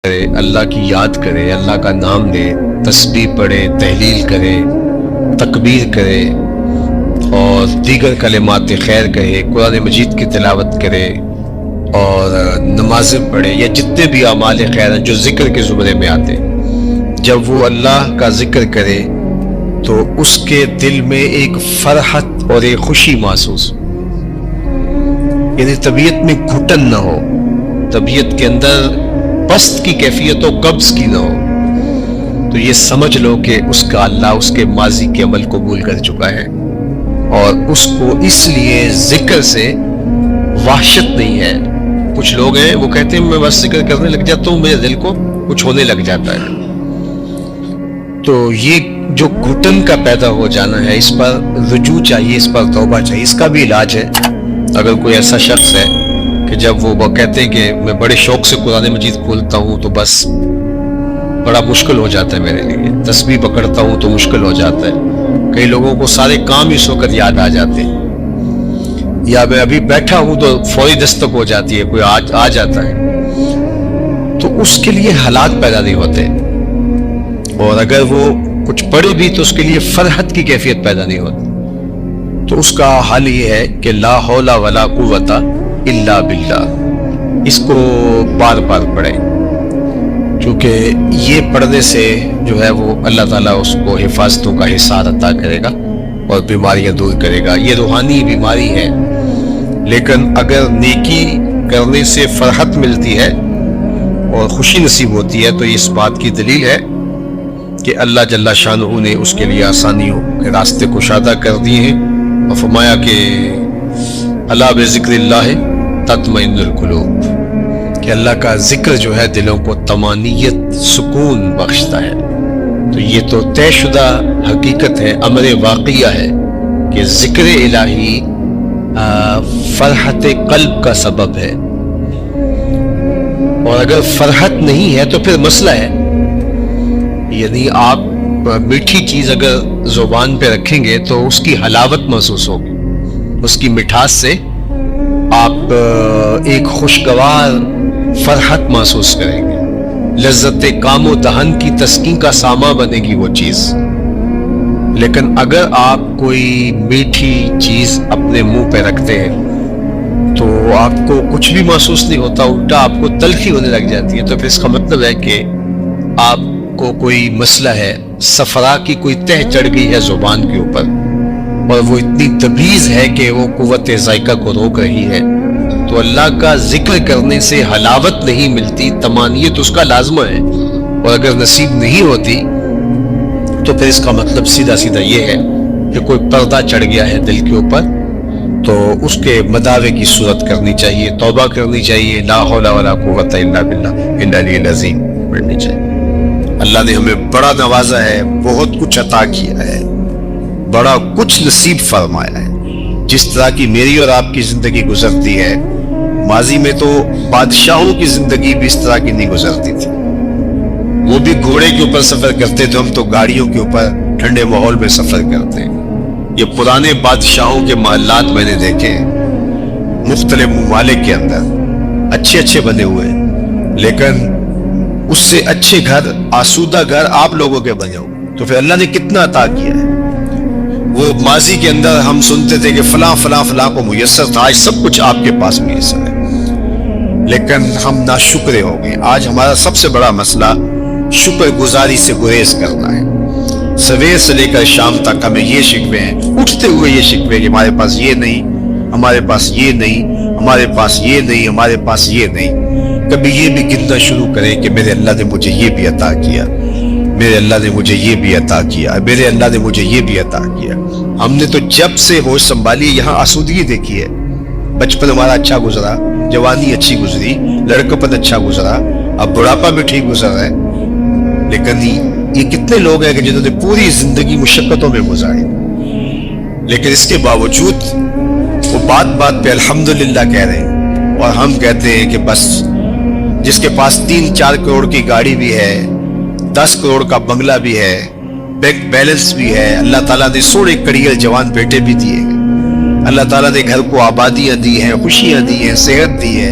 کرے، اللہ کی یاد کرے، اللہ کا نام لے، تسبیح پڑھے، تحلیل کرے، تکبیر کرے اور دیگر کلمات خیر کہے، قرآن مجید کی تلاوت کرے اور نمازیں پڑھے یا جتنے بھی اعمال خیر ہیں جو ذکر کے زمرے میں آتے ہیں، جب وہ اللہ کا ذکر کرے تو اس کے دل میں ایک فرحت اور ایک خوشی محسوس، یعنی طبیعت میں گھٹن نہ ہو، طبیعت کے اندر پست کی کیفیت و قبض کی نہ ہو، تو یہ سمجھ لو کہ اس کا اللہ اس کے ماضی کے عمل قبول کر چکا ہے اور اس کو اس لیے ذکر سے وحشت نہیں ہے۔ کچھ لوگ ہیں وہ کہتے ہیں میں بس ذکر کرنے لگ جاتا ہوں، میرے دل کو کچھ ہونے لگ جاتا ہے، تو یہ جو گھٹن کا پیدا ہو جانا ہے، اس پر رجوع چاہیے، اس پر توبہ چاہیے۔ اس کا بھی علاج ہے۔ اگر کوئی ایسا شخص ہے کہ جب وہ کہتے ہیں کہ میں بڑے شوق سے قرآن مجید کھولتا ہوں تو بس بڑا مشکل ہو جاتا ہے میرے لیے، تسبیح پکڑتا ہوں تو مشکل ہو جاتا ہے، کئی لوگوں کو سارے کام اس وقت یاد آ جاتے ہیں، یا میں ابھی بیٹھا ہوں تو فوری دستک ہو جاتی ہے، کوئی آ جاتا ہے، تو اس کے لیے حالات پیدا نہیں ہوتے، اور اگر وہ کچھ پڑھے بھی تو اس کے لیے فرحت کی کیفیت پیدا نہیں ہوتی۔ تو اس کا حل یہ ہے کہ لا حول ولا قوت الا باللہ، اس کو بار بار پڑھیں، کیونکہ یہ پڑھنے سے جو ہے وہ اللہ تعالیٰ اس کو حفاظتوں کا حصار عطا کرے گا اور بیماریاں دور کرے گا۔ یہ روحانی بیماری ہے، لیکن اگر نیکی کرنے سے فرحت ملتی ہے اور خوشی نصیب ہوتی ہے تو یہ اس بات کی دلیل ہے کہ اللہ جل شانہ نے اس کے لیے آسانیوں کے راستے کشادہ کر دیے ہیں، اور فرمایا کہ الا بذکر اللہ تطمئن القلوب، کہ اللہ کا ذکر جو ہے دلوں کو طمانینت، سکون بخشتا ہے۔ تو یہ تو طے شدہ حقیقت ہے، امر واقعہ ہے کہ ذکر الہی فرحت قلب کا سبب ہے، اور اگر فرحت نہیں ہے تو پھر مسئلہ ہے، یعنی آپ میٹھی چیز اگر زبان پہ رکھیں گے تو اس کی حلاوت محسوس ہوگی، اس کی مٹھاس سے آپ ایک خوشگوار فرحت محسوس کریں گے، لذت کام و دہن کی تسکین کا ساما بنے گی وہ چیز۔ لیکن اگر آپ کوئی میٹھی چیز اپنے منہ پہ رکھتے ہیں تو آپ کو کچھ بھی محسوس نہیں ہوتا، الٹا آپ کو تلخی ہونے لگ جاتی ہے، تو پھر اس کا مطلب ہے کہ آپ کو کوئی مسئلہ ہے، صفرا کی کوئی تہ چڑھ گئی ہے زبان کے اوپر، اور وہ اتنی تبیز ہے کہ وہ قوت ذائقہ کو روک رہی ہے۔ تو اللہ کا ذکر کرنے سے حلاوت نہیں ملتی، طمانینت اس کا لازمہ ہے، اور اگر نصیب نہیں ہوتی تو پھر اس کا مطلب سیدھا سیدھا یہ ہے کہ کوئی پردہ چڑھ گیا ہے دل کے اوپر، تو اس کے مداوے کی صورت کرنی چاہیے، توبہ کرنی چاہیے، لا حول ولا قوت الا باللہ العلی العظیم پڑھنی چاہیے۔ اللہ نے ہمیں بڑا نوازا ہے، بہت کچھ عطا کیا ہے، بڑا کچھ نصیب فرمایا ہے۔ جس طرح کی میری اور آپ کی زندگی گزرتی ہے، ماضی میں تو بادشاہوں کی زندگی بھی اس طرح کی نہیں گزرتی تھی، وہ بھی گھوڑے کے اوپر سفر کرتے تھے، ہم تو گاڑیوں کے اوپر ٹھنڈے ماحول میں سفر کرتے ہیں۔ یہ پرانے بادشاہوں کے محلات میں نے دیکھے مختلف ممالک کے اندر، اچھے اچھے بنے ہوئے، لیکن اس سے اچھے گھر، آسودہ گھر آپ لوگوں کے بنے ہوئے، تو پھر اللہ نے کتنا عطا کیا ہے۔ وہ ماضی کے اندر ہم سنتے تھے کہ فلاں فلاں فلاں کو میسر تھا، آج سب کچھ آپ کے پاس میسر ہے، لیکن ہم ناشکرے ہو گئے۔ آج ہمارا سب سے بڑا مسئلہ شکر گزاری سے گریز کرنا ہے۔ سویر سے لے کر شام تک ہمیں یہ شکوے ہیں، اٹھتے ہوئے یہ شکوے کہ ہمارے پاس یہ نہیں، ہمارے پاس یہ نہیں، ہمارے پاس یہ نہیں، ہمارے پاس یہ نہیں۔ کبھی یہ بھی گننا شروع کریں کہ میرے اللہ نے مجھے یہ بھی عطا کیا، میرے اللہ نے مجھے یہ بھی عطا کیا، میرے اللہ نے مجھے یہ بھی عطا کیا۔ ہم نے تو جب سے ہوش سنبھالی یہاں آسودگی دیکھی ہے، بچپن ہمارا اچھا گزرا، جوانی اچھی گزری، لڑکپن اچھا گزرا، اب بڑھاپا بھی ٹھیک گزر رہا ہے، لیکن یہ کتنے لوگ ہیں کہ جنہوں نے پوری زندگی مشقتوں میں گزاری، لیکن اس کے باوجود وہ بات بات پہ الحمدللہ کہہ رہے ہیں، اور ہم کہتے ہیں کہ بس جس کے پاس 3-4 کروڑ کی گاڑی بھی ہے، 10 کروڑ کا بنگلہ بھی ہے، بینک بیلنس بھی ہے، اللہ تعالیٰ نے 16 کڑیل جوان بیٹے بھی دیے ہیں، اللہ تعالیٰ نے گھر کو آبادیاں دی ہیں، خوشیاں دی ہیں، صحت دی ہے،